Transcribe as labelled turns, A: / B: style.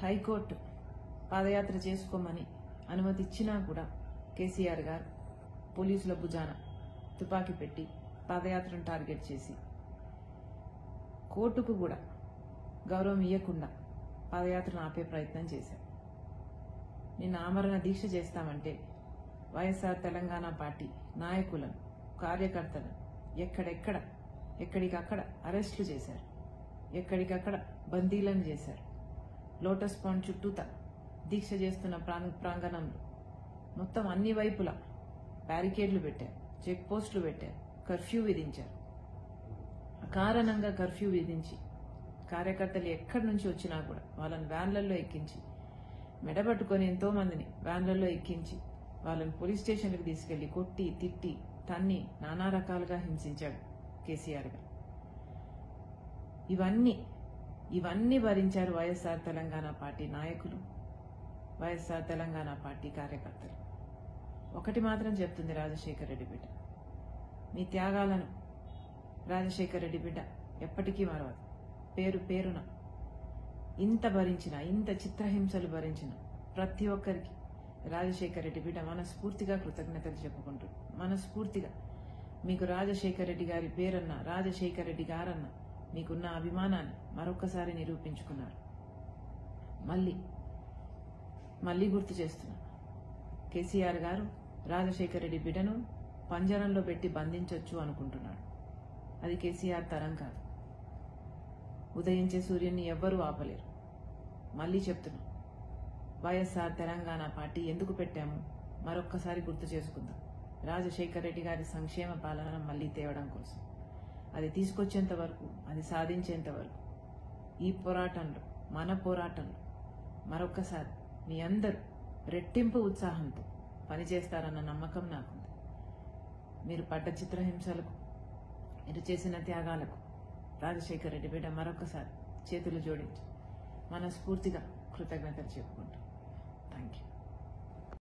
A: High court పాదయాత్ర చేసుకోమని అనుమతి ఇచ్చినా కూడా కేసీఆర్ గారు పోలీసుల భుజాన తుపాకీ పెట్టి పాదయాత్రను టార్గెట్ చేసి కోర్టుకు కూడా గౌరవం ఇవ్వకుండా పాదయాత్రను ఆపే ప్రయత్నం చేశారు. నిన్న ఆమరణ దీక్ష చేస్తామంటే వైఎస్ఆర్ తెలంగాణ పార్టీ నాయకులను, కార్యకర్తలను ఎక్కడికక్కడ అరెస్టులు చేశారు, ఎక్కడికక్కడ బందీలను చేశారు. లోటస్ పాండ్ చుట్టూతా దీక్ష చేస్తున్న ప్రాంగణంలో మొత్తం అన్ని వైపులా బ్యారికేడ్లు పెట్టారు, చెక్ పోస్టులు పెట్టారు, కర్ఫ్యూ విధించారు. అకారణంగా కర్ఫ్యూ విధించి కార్యకర్తలు ఎక్కడి నుంచి వచ్చినా కూడా వాళ్ళని వ్యాన్లలో ఎక్కించి, మెడబట్టుకొని ఎంతో మందిని వ్యాన్లలో ఎక్కించి వాళ్ళని పోలీస్ స్టేషన్లకు తీసుకెళ్లి కొట్టి, తిట్టి, తన్ని నానా రకాలుగా హింసించాడు కేసీఆర్ గారు. ఇవన్నీ భరించారు వైఎస్ఆర్ తెలంగాణ పార్టీ నాయకులు, వైఎస్ఆర్ తెలంగాణ పార్టీ కార్యకర్తలు. ఒకటి మాత్రం చెప్తుంది రాజశేఖర రెడ్డి బిడ్డ, మీ త్యాగాలను రాజశేఖర రెడ్డి బిడ్డ ఎప్పటికీ మరవదు. పేరున ఇంత భరించిన, ఇంత చిత్రహింసలు భరించిన ప్రతి ఒక్కరికి రాజశేఖర రెడ్డి బిడ్డ మనస్ఫూర్తిగా కృతజ్ఞతలు చెప్పుకుంటూ, మనస్ఫూర్తిగా మీకు రాజశేఖర రెడ్డి గారి పేరన్నా, రాజశేఖర రెడ్డి గారన్నా మీకున్న అభిమానాన్ని మరొక్కసారి నిరూపించుకున్నారు. మళ్ళీ గుర్తు చేస్తున్నా, కేసీఆర్ గారు రాజశేఖర రెడ్డి బిడ్డను పంజరంలో పెట్టి బంధించొచ్చు అనుకుంటున్నాడు. అది కేసీఆర్ తరం కాదు. ఉదయించే సూర్యుని ఎవ్వరూ ఆపలేరు. మళ్ళీ చెప్తున్నా, వైఎస్ఆర్ తెలంగాణ పార్టీ ఎందుకు పెట్టాము మరొక్కసారి గుర్తు చేసుకుందాం. రాజశేఖర రెడ్డి గారి సంక్షేమ పాలన మళ్లీ తేవడం కోసం. అది తీసుకొచ్చేంత వరకు, అది సాధించేంత వరకు ఈ పోరాటంలో, మన పోరాటంలో మరొక్కసారి మీ అందరూ రెట్టింపు ఉత్సాహంతో పనిచేస్తారన్న నమ్మకం నాకుంది. మీరు పడ్డ చిత్రహింసలకు, మీరు చేసిన త్యాగాలకు రాజశేఖర రెడ్డి బిడ్డ మరొకసారి చేతులు జోడించి మనస్ఫూర్తిగా కృతజ్ఞతలు చెప్పుకుంటాం. Thank you.